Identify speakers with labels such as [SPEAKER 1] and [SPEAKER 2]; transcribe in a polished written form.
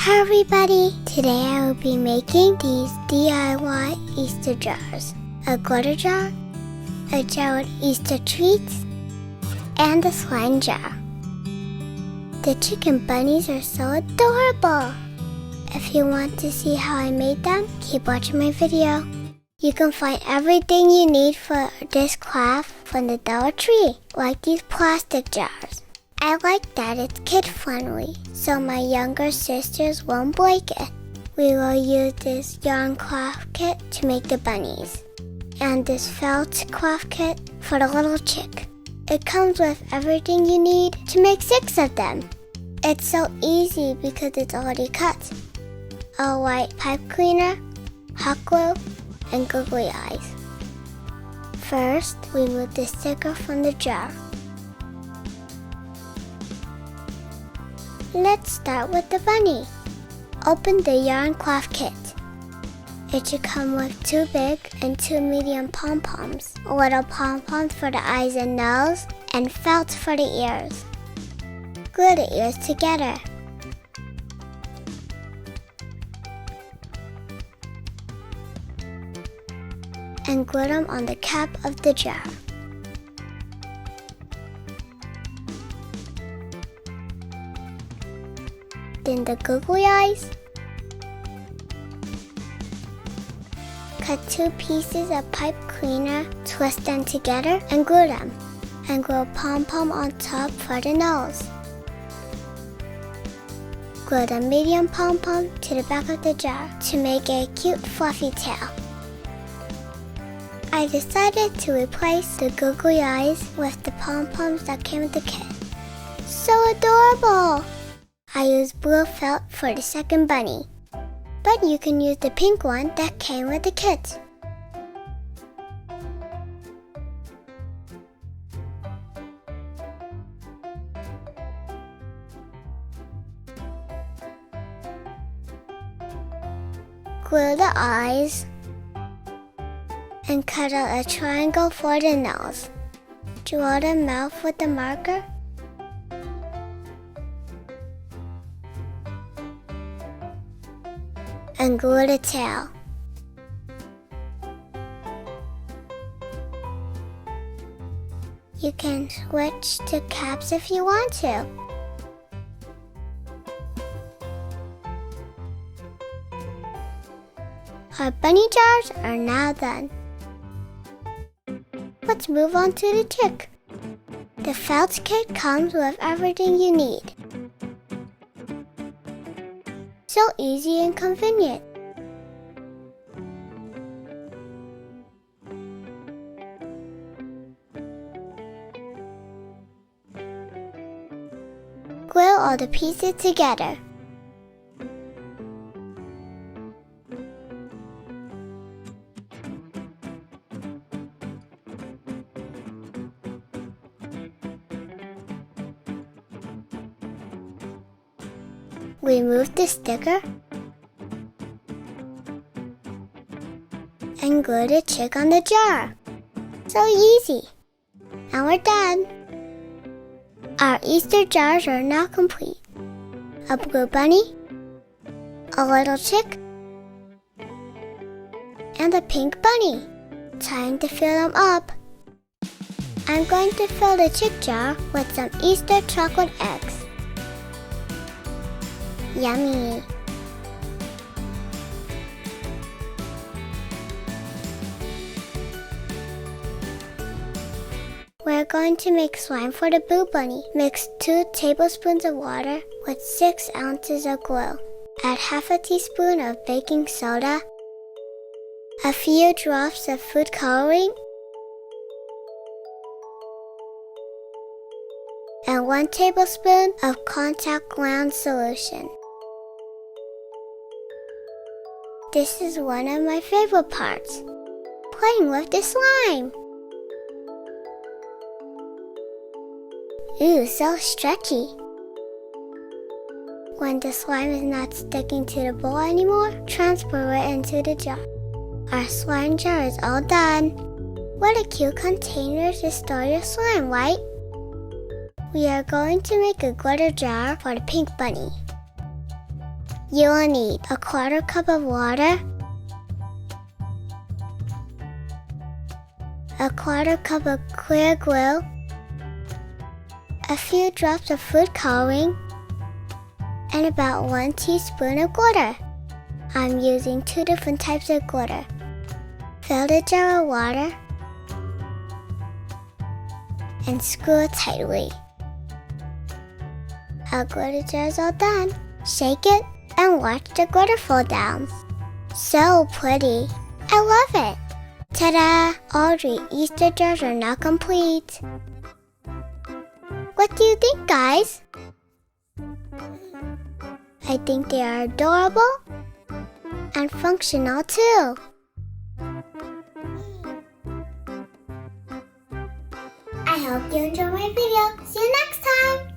[SPEAKER 1] Hi everybody! Today I will be making these DIY Easter jars. A glitter jar, a jar with Easter treats, and a slime jar. The chicken bunnies are so adorable! If you want to see how I made them, keep watching my video. You can find everything you need for this craft from the Dollar Tree, like these plastic jars. I like that it's kid-friendly, so my younger sisters won't break it. We will use this yarn craft kit to make the bunnies, and this felt craft kit for the little chick. It comes with everything you need to make 6 of them. It's so easy because it's already cut. A white pipe cleaner, hot glue, and googly eyes. First, remove the sticker from the jar. Let's start with the bunny. Open the yarn craft kit. It should come with 2 big and 2 medium pom-poms, little pom-poms for the eyes and nose, and felt for the ears. Glue the ears together. And glue them on the cap of the jar. Then the googly eyes. Cut 2 pieces of pipe cleaner, twist them together and glue them. And glue a pom-pom on top for the nose. Glue the medium pom-pom to the back of the jar to make a cute fluffy tail. I decided to replace the googly eyes with the pom-poms that came with the kit. So adorable! I used blue felt for the second bunny, but you can use the pink one that came with the kit. Glue the eyes and cut out a triangle for the nose. Draw the mouth with the marker. And glue the tail. You can switch to caps if you want to. Our bunny jars are now done. Let's move on to the chick. The felt kit comes with everything you need. So easy and convenient. Glue all the pieces together. Remove the sticker and glue the chick on the jar. So easy. Now we're done. Our Easter jars are now complete. A blue bunny, a little chick, and a pink bunny. Time to fill them up. I'm going to fill the chick jar with some Easter chocolate eggs. Yummy! We're going to make slime for the Boo Bunny. Mix 2 tablespoons of water with 6 ounces of glue. Add half a teaspoon of baking soda, a few drops of food coloring, and 1 tablespoon of contact ground solution. This is one of my favorite parts, playing with the slime. Ooh, so stretchy. When the slime is not sticking to the bowl anymore, transfer it into the jar. Our slime jar is all done. What a cute container to store your slime, right? We are going to make a glitter jar for the pink bunny. You will need a quarter cup of water, a quarter cup of clear glue, a few drops of food coloring, and about 1 teaspoon of glitter. I'm using 2 different types of glitter. Fill the jar with water and screw it tightly. Our glitter jar is all done. Shake it and watch the glitter fall down. So pretty. I love it. Ta-da! All 3 Easter jars are now complete. What do you think, guys? I think they are adorable and functional too. I hope you enjoyed my video. See you next time!